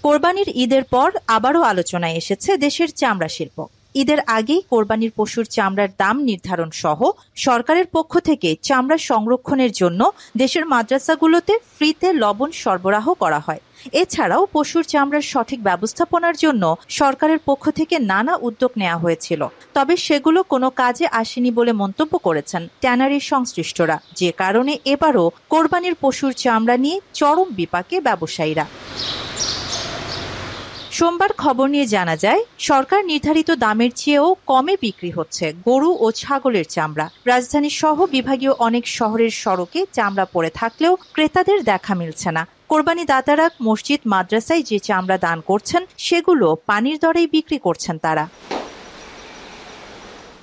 কোরবানির ঈদের পর আবারও আলোচনায় এসেছে দেশের চামড়া শিল্প। ঈদের আগেই কোরবানির পশুর চামড়ার দাম নির্ধারণ সহ সরকারের পক্ষ থেকে চামড়া সংরক্ষণের জন্য দেশের মাদ্রাসাগুলোতে ফ্রিতে লবণ সরবরাহ করা হয়। এছাড়াও পশুর চামড়ার সঠিক ব্যবস্থাপনার জন্য সরকারের পক্ষ থেকে নানা উদ্যোগ নেওয়া হয়েছিল, তবে সেগুলো কোনো কাজে আসেনি বলে মন্তব্য করেছেন ট্যানারির সংশ্লিষ্টরা, যে কারণে এবারও কোরবানির পশুর চামড়া নিয়ে চরম বিপাকে ব্যবসায়ীরা। সোমবার খবর নিয়ে জানা যায়, সরকার নির্ধারিত দামের চেয়েও কমে বিক্রি হচ্ছে গরু ও ছাগলের চামড়া। রাজধানী সহ বিভাগীয় অনেক শহরের সড়কে চামড়া পড়ে থাকলেও ক্রেতাদের দেখা মিলছে না। কোরবানি দাতারা মসজিদ মাদ্রাসায় যে চামড়া দান করছেন সেগুলো পানির দরেই বিক্রি করছেন তারা।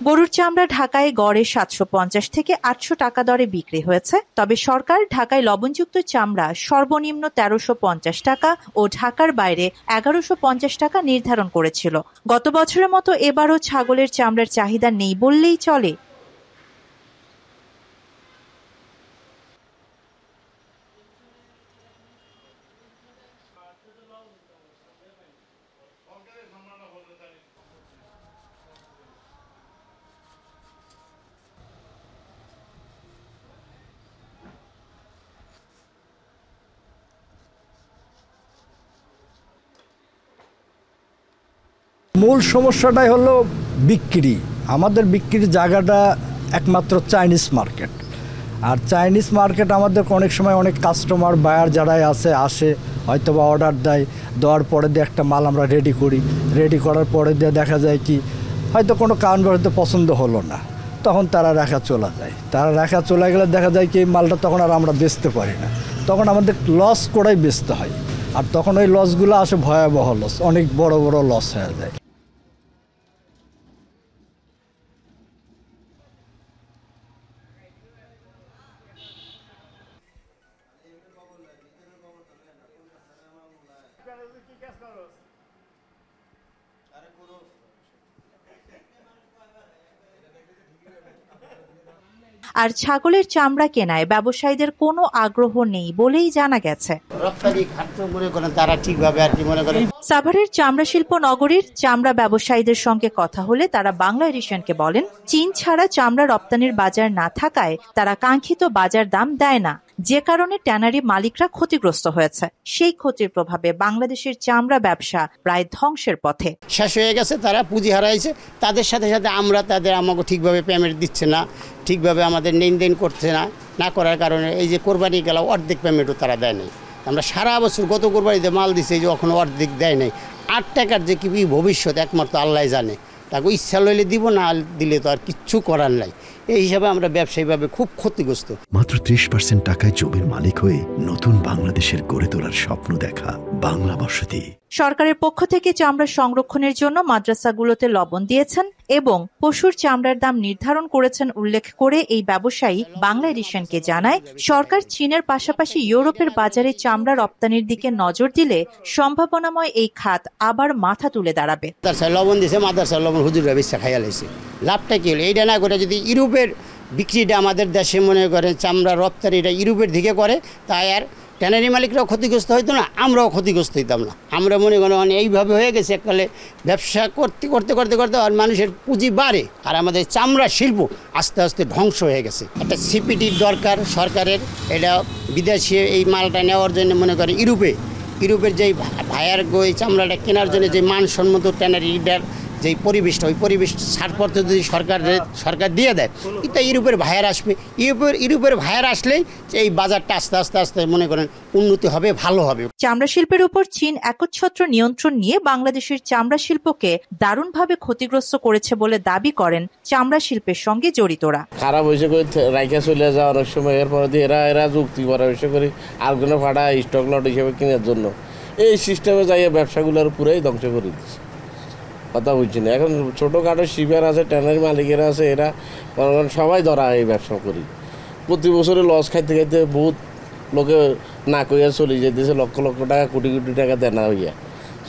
গরুর চামড়া ঢাকায় গড়ে 750 থেকে 800 টাকা দরে বিক্রি হয়েছে, তবে সরকার ঢাকায় লবণযুক্ত চামড়া সর্বনিম্ন 1350 টাকা ও ঢাকার বাইরে 1150 টাকা নির্ধারণ করেছিল। গত বছরের মতো এবারও ছাগলের চামড়ার চাহিদা নেই বললেই চলে। মূল সমস্যাটাই হলো বিক্রি। আমাদের বিক্রির জায়গাটা একমাত্র চাইনিজ মার্কেট। আর চাইনিজ মার্কেট আমাদের অনেক সময় অনেক কাস্টমার বায়ার যারাই আসে হয়তো বা অর্ডার দেওয়ার পরে দিয়ে একটা মাল আমরা রেডি করার পরে দিয়ে দেখা যায় কি হয়তো কোনো কারণবশত পছন্দ হলো না, তখন তারা রেখা চলে যায়। তারা রেখা চলে গেলে দেখা যায় কি এই মালটা তখন আর আমরা বেচতে পারি না, তখন আমাদের লস করেই বেচতে হয়। আর তখন ওই লসগুলো আসে ভয়াবহ লস, অনেক বড় বড় লস হয়ে যায়। আর ছাগলের চামড়া কেনায় ব্যবসায়ীদের কোনো আগ্রহ নেই বলেই জানা গেছে। সাভারের চামড়া শিল্প নগরীর চামড়া ব্যবসায়ীদের সঙ্গে কথা হলে তারা বাংলা এডিশনকে বলেন, চীন ছাড়া চামড়া রপ্তানির বাজার না থাকায় তারা কাঙ্ক্ষিত বাজার দাম দেয় না, যে কারণে ট্যানারি মালিকরা ক্ষতিগ্রস্ত হয়েছে। সেই ক্ষতির প্রভাবে বাংলাদেশের চামড়া ব্যবসা প্রায় ধ্বংসের পথে। শেষ হয়ে গেছে, তারা পুঁজি হারাইছে। তাদের সাথে সাথে আমাকে ঠিকভাবে পেমেন্ট দিচ্ছে না, ঠিকভাবে আমাদের লেনদেন করছে না করার কারণে এই যে কোরবানি গেল অর্ধেক পেমেন্টও তারা দেয় নাই। আমরা সারা বছর গত কোরবানিতে মাল দিচ্ছে যে এখনো অর্ধেক দেয় নাই। 8 টাকার যে কি ভবিষ্যৎ একমাত্র আল্লাহ জানে। তাকে ইচ্ছা লইলে দিব, না দিলে তো আর কিচ্ছু করার নাই। এই হিসাবে আমরা ব্যবসায়ীভাবে খুব ক্ষতিগ্রস্ত। মাত্র 30% টাকায় জমির মালিক হয়ে নতুন বাংলাদেশের গড়ে তোলার স্বপ্ন দেখা বাংলা বসতি। সরকারের পক্ষ থেকে চামড়া সংরক্ষণের জন্য মাদ্রাসাগুলোতে লবণ দিয়েছেন এবং পশুর চামড়ার দাম নির্ধারণ করেছেন উল্লেখ করে এই ব্যবসায়ী বাংলা এডিশনকে জানায়, সরকার চীনের পাশাপাশি ইউরোপের বাজারে চামড়া রপ্তানির দিকে নজর দিলে সম্ভাবনাময় এই খাত আবার মাথা তুলে দাঁড়াবে। লবণ দিয়েছে, মাদ্রাসা লবণ হুজুরা বেশি খাইয়া লাইছে। লাভটা কি হলো? এইটা না করে যদি ইউরোপের বিক্রিটা আমাদের দেশে মনে করে চামড়া রপ্তানিটা ইউরোপের দিকে করে, তাই আর ট্যানারি মালিকরাও ক্ষতিগ্রস্ত হইতো না, আমরাও ক্ষতিগ্রস্ত হইতাম না। আমরা মনে করেন এইভাবে হয়ে গেছে, এককালে ব্যবসা করতে করতে করতে করতে আর মানুষের পুঁজি বাড়ে, আর আমাদের চামড়া শিল্প আস্তে আস্তে ধ্বংস হয়ে গেছে। একটা সিপিটির দরকার সরকারের। এটা বিদেশে এই মালটা নেওয়ার জন্য মনে করে ইউরোপের যেই ভায়ার এই চামড়াটা কেনার জন্য যে মানসম্মত ট্যানারিটার যে পরিবেশটা, ওই পরিবেশ ছাড়পত্র যদি সরকার দিয়ে দেয়, এটা ইউরোপের ভায়ার আসবে। ইউরোপের ভায়ার আসলেই এই বাজারটা আস্তে আস্তে আস্তে মনে করেন উন্নতি হবে, ভালো হবে। চামড়া শিল্পের উপর চীন একচ্ছত্র নিয়ন্ত্রণ নিয়ে বাংলাদেশের চামড়া শিল্পকে দারুণভাবে ক্ষতিগ্রস্ত করেছে বলে দাবি করেন চামড়া শিল্পের সঙ্গে জড়িতরা। খারাপ হয়েছে করে রাইখা চলে যাওয়া অনেক সময়, এরপর এরা যুক্তি করা হয়েছে করে আরগুলো ফাটা স্টক লট হিসেবে কেনার জন্য এই সিস্টেমে যাইয়া ব্যবসাগুলোর পুরাই ধ্বংস করে দিচ্ছে। কথা বুঝছি না। এখন ছোটোখাটো শিপার আছে, ট্যানারি মালিকেরা আছে, এরা সবাই ধরা এই ব্যবসা করি। প্রতি বছরে লস খাইতে খাইতে বহুত লোকে না কইয়া চলে যেতেছে, লক্ষ লক্ষ টাকা কোটি কোটি টাকা দেনা হইয়া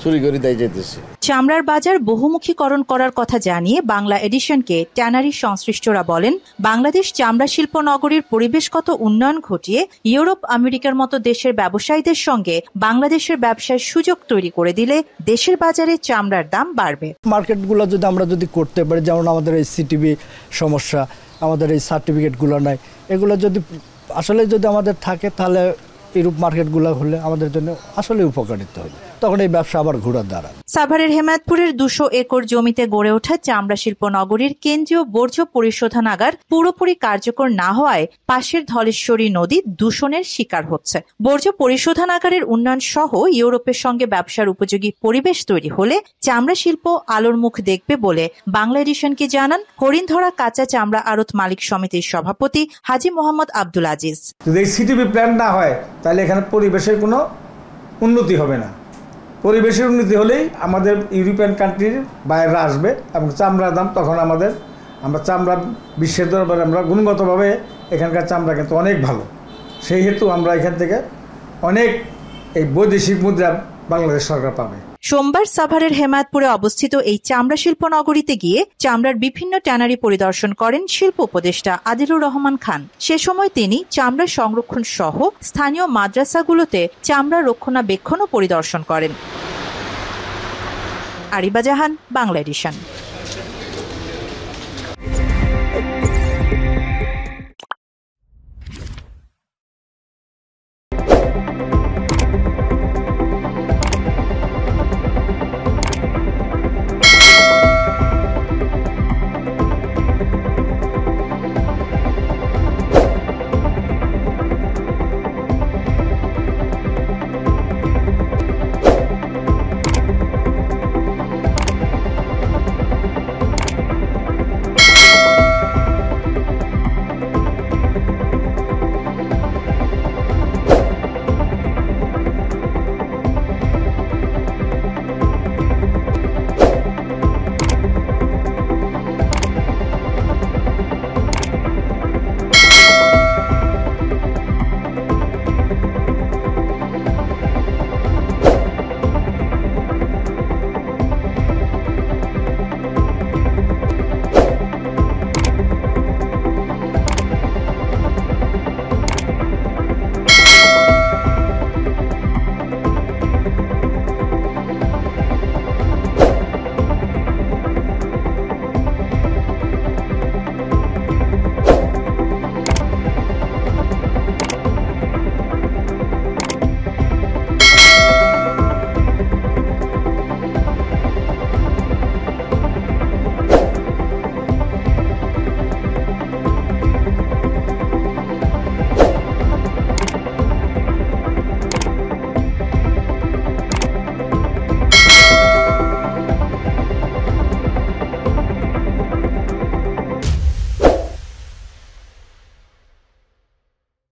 চুরি করে দেয় যেতেছে। চামড়ার বাজার বহুমুখীকরণ করার কথা জানিয়ে বাংলা এডিশনকে ট্যানারি সংশ্লিষ্টরা বলেন, বাংলাদেশ চামড়া শিল্প নগরীর পরিবেশগত উন্নয়ন ঘটিয়ে ইউরোপ আমেরিকার মতো দেশের ব্যবসায়ীদের সঙ্গে বাংলাদেশের ব্যবসায় সুযোগ তৈরি করে দিলে দেশের বাজারে চামড়ার দাম বাড়বে। মার্কেটগুলো যদি করতে পারি, যেমন আমাদের এই সিটিবি সমস্যা, আমাদের এই সার্টিফিকেটগুলো নাই, এগুলো যদি আমাদের থাকে তাহলে ইউরোপ মার্কেটগুলো হলে আমাদের জন্য আসলে উপকারিত হবে, তখন এই ব্যবসা আবার ঘোরার দাঁড়ায়। সাভারের হেমায়তপুরের 200 একর জমিতে গড়ে ওঠা চামড়া শিল্প নগরীর কেন্দ্রীয় বর্জ্য পরিশোধনাগার পুরোপুরি কার্যকর না হওয়ায় পাশের ধলেশ্বরী নদী দূষণের শিকার হচ্ছে। বর্জ্য পরিশোধনাগারের উন্নয়ন সহ ইউরোপের সঙ্গে ব্যবসার উপযোগী পরিবেশ তৈরি হলে চামড়া শিল্প আলোর মুখ দেখবে বলে বাংলা এডিশনকে জানান হরিণধরা কাঁচা চামড়া আড়ত মালিক সমিতির সভাপতি হাজী মোহাম্মদ আব্দুল আজিজ। যদি এই সিটিবি প্ল্যান না হয় তাহলে এখানে পরিবেশের কোনো উন্নতি হবে না। পরিবেশের উন্নতি হলেই আমাদের ইউরোপিয়ান কান্ট্রির বাইরে আসবে এবং চামড়ার দাম তখন আমরা চামড়া বিশ্বের দরবারে আমরা গুণগতভাবে এখানকার চামড়া কিন্তু অনেক ভালো, সেই হেতু আমরা এখান থেকে অনেক এই বৈদেশিক মুদ্রা বাংলাদেশ সরকার পাবে। সোমবার সাভারের হেমায়তপুরে অবস্থিত এই চামড়া শিল্প নগরীতে গিয়ে চামড়ার বিভিন্ন ট্যানারি পরিদর্শন করেন শিল্প উপদেষ্টা আদিলুর রহমান খান। সে সময় তিনি চামড়া সংরক্ষণ সহ স্থানীয় মাদ্রাসাগুলোতে চামড়া রক্ষণাবেক্ষণও পরিদর্শন করেন। আরিবা জাহান, বাংলা এডিশন।